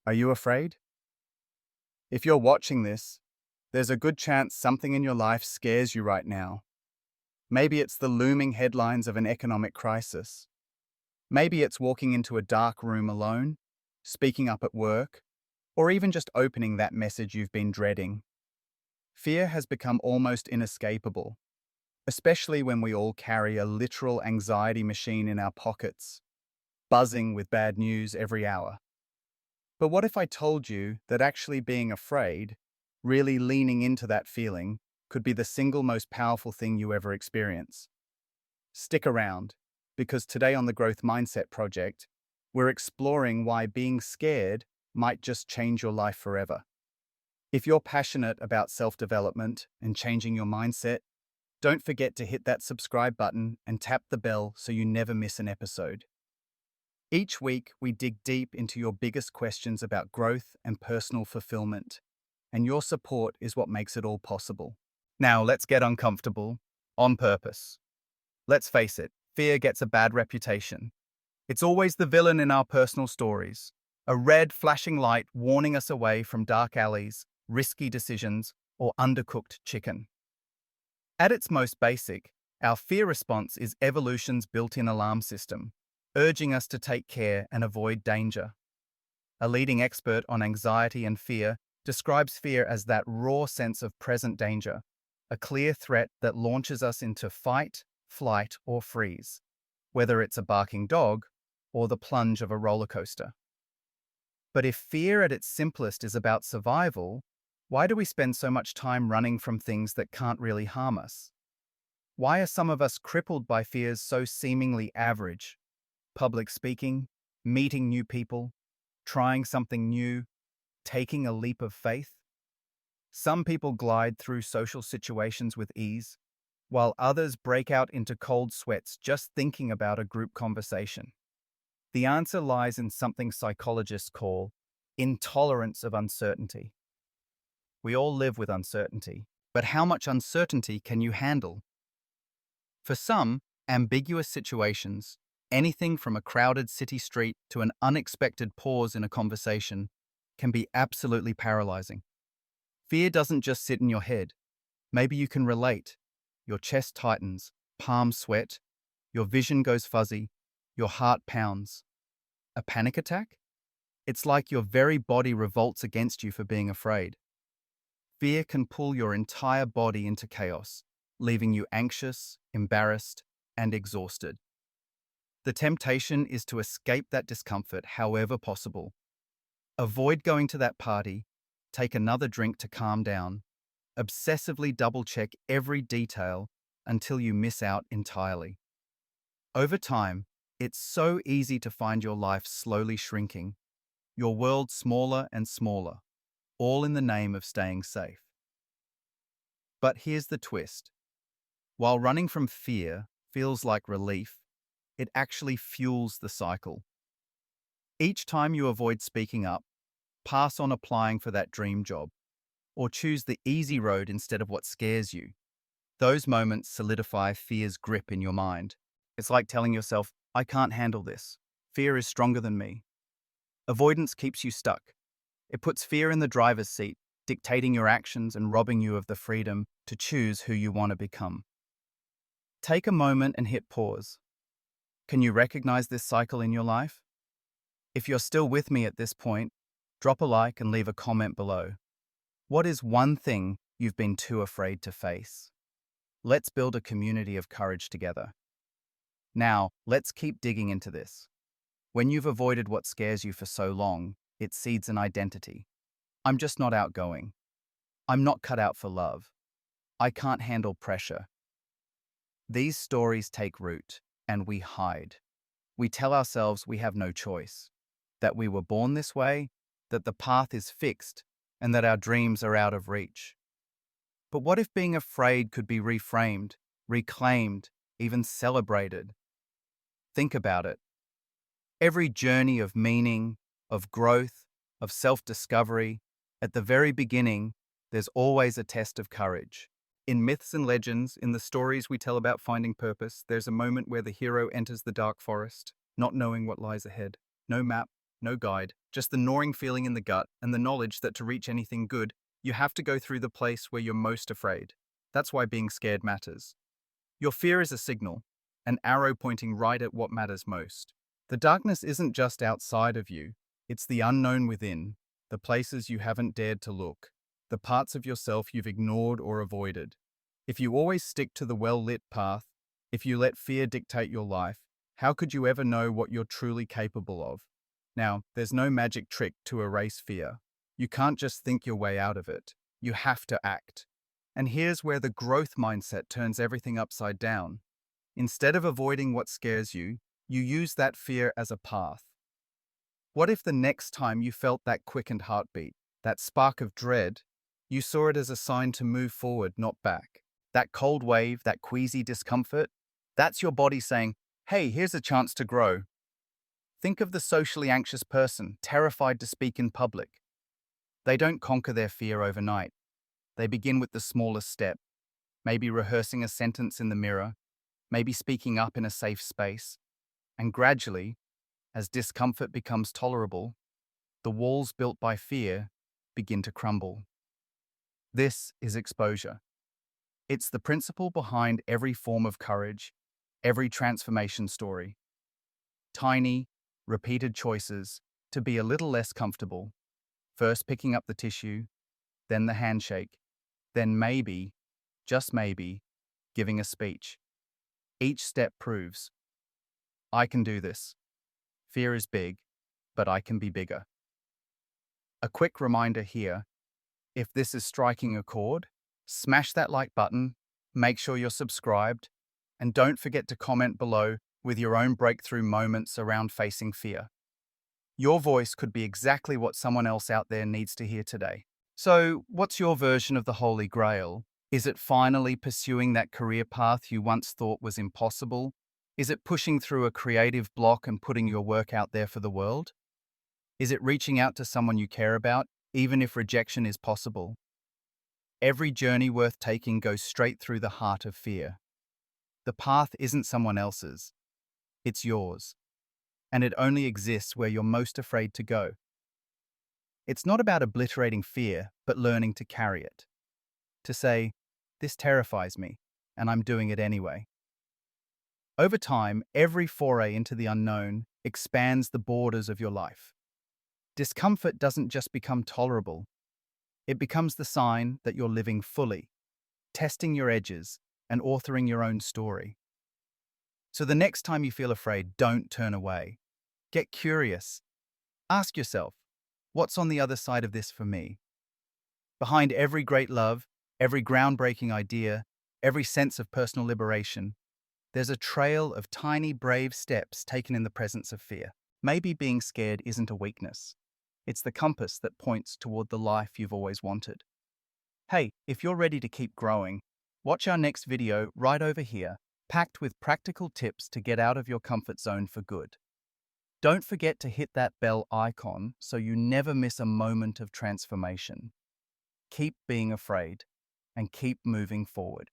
Are you afraid? If you're watching this, there's a good chance something in your life scares you right now. Maybe it's the looming headlines of an economic crisis. Maybe it's walking into a dark room alone, speaking up at work, or even just opening that message you've been dreading. Fear has become almost inescapable, especially when we all carry a literal anxiety machine in our pockets, buzzing with bad news every hour. But what if I told you that actually being afraid, really leaning into that feeling, could be the single most powerful thing you ever experience? Stick around, because today on the Growth Mindset Project, we're exploring why being scared might just change your life forever. If you're passionate about self-development and changing your mindset, don't forget to hit that subscribe button and tap the bell so you never miss an episode. Each week, we dig deep into your biggest questions about growth and personal fulfillment, and your support is what makes it all possible. Now, let's get uncomfortable, on purpose. Let's face it, fear gets a bad reputation. It's always the villain in our personal stories, a red flashing light warning us away from dark alleys, risky decisions, or undercooked chicken. At its most basic, our fear response is evolution's built-in alarm system, urging us to take care and avoid danger. A leading expert on anxiety and fear describes fear as that raw sense of present danger, a clear threat that launches us into fight, flight, or freeze, whether it's a barking dog or the plunge of a roller coaster. But if fear at its simplest is about survival, why do we spend so much time running from things that can't really harm us? Why are some of us crippled by fears so seemingly average? Public speaking, meeting new people, trying something new, taking a leap of faith? Some people glide through social situations with ease, while others break out into cold sweats just thinking about a group conversation. The answer lies in something psychologists call intolerance of uncertainty. We all live with uncertainty, but how much uncertainty can you handle? For some, ambiguous situations, anything from a crowded city street to an unexpected pause in a conversation, can be absolutely paralyzing. Fear doesn't just sit in your head. Maybe you can relate. Your chest tightens, palms sweat, your vision goes fuzzy, your heart pounds. A panic attack? It's like your very body revolts against you for being afraid. Fear can pull your entire body into chaos, leaving you anxious, embarrassed, and exhausted. The temptation is to escape that discomfort however possible. Avoid going to that party, take another drink to calm down, obsessively double-check every detail until you miss out entirely. Over time, it's so easy to find your life slowly shrinking, your world smaller and smaller, all in the name of staying safe. But here's the twist. While running from fear feels like relief, it actually fuels the cycle. Each time you avoid speaking up, pass on applying for that dream job, or choose the easy road instead of what scares you, those moments solidify fear's grip in your mind. It's like telling yourself, I can't handle this. Fear is stronger than me. Avoidance keeps you stuck. It puts fear in the driver's seat, dictating your actions and robbing you of the freedom to choose who you want to become. Take a moment and hit pause. Can you recognize this cycle in your life? If you're still with me at this point, drop a like and leave a comment below. What is one thing you've been too afraid to face? Let's build a community of courage together. Now, let's keep digging into this. When you've avoided what scares you for so long, it seeds an identity. I'm just not outgoing. I'm not cut out for love. I can't handle pressure. These stories take root, and we hide. We tell ourselves we have no choice, that we were born this way, that the path is fixed, and that our dreams are out of reach. But what if being afraid could be reframed, reclaimed, even celebrated? Think about it. Every journey of meaning, of growth, of self-discovery, at the very beginning, there's always a test of courage. In myths and legends, in the stories we tell about finding purpose, there's a moment where the hero enters the dark forest, not knowing what lies ahead. No map, no guide, just the gnawing feeling in the gut and the knowledge that to reach anything good, you have to go through the place where you're most afraid. That's why being scared matters. Your fear is a signal, an arrow pointing right at what matters most. The darkness isn't just outside of you, it's the unknown within, the places you haven't dared to look, the parts of yourself you've ignored or avoided. If you always stick to the well-lit path, if you let fear dictate your life, how could you ever know what you're truly capable of? Now, there's no magic trick to erase fear. You can't just think your way out of it. You have to act. And here's where the growth mindset turns everything upside down. Instead of avoiding what scares you, you use that fear as a path. What if the next time you felt that quickened heartbeat, that spark of dread, you saw it as a sign to move forward, not back? That cold wave, that queasy discomfort, that's your body saying, hey, here's a chance to grow. Think of the socially anxious person, terrified to speak in public. They don't conquer their fear overnight. They begin with the smallest step, maybe rehearsing a sentence in the mirror, maybe speaking up in a safe space. And gradually, as discomfort becomes tolerable, the walls built by fear begin to crumble. This is exposure. It's the principle behind every form of courage, every transformation story. Tiny, repeated choices to be a little less comfortable, first picking up the tissue, then the handshake, then maybe, just maybe, giving a speech. Each step proves, I can do this. Fear is big, but I can be bigger. A quick reminder here, if this is striking a chord, smash that like button, make sure you're subscribed, and don't forget to comment below with your own breakthrough moments around facing fear. Your voice could be exactly what someone else out there needs to hear today. So, what's your version of the Holy Grail? Is it finally pursuing that career path you once thought was impossible? Is it pushing through a creative block and putting your work out there for the world? Is it reaching out to someone you care about, even if rejection is possible? Every journey worth taking goes straight through the heart of fear. The path isn't someone else's, it's yours. And it only exists where you're most afraid to go. It's not about obliterating fear, but learning to carry it. To say, this terrifies me, and I'm doing it anyway. Over time, every foray into the unknown expands the borders of your life. Discomfort doesn't just become tolerable, it becomes the sign that you're living fully, testing your edges, and authoring your own story. So the next time you feel afraid, don't turn away. Get curious. Ask yourself, what's on the other side of this for me? Behind every great love, every groundbreaking idea, every sense of personal liberation, there's a trail of tiny, brave steps taken in the presence of fear. Maybe being scared isn't a weakness. It's the compass that points toward the life you've always wanted. Hey, if you're ready to keep growing, watch our next video right over here, packed with practical tips to get out of your comfort zone for good. Don't forget to hit that bell icon so you never miss a moment of transformation. Keep being afraid and keep moving forward.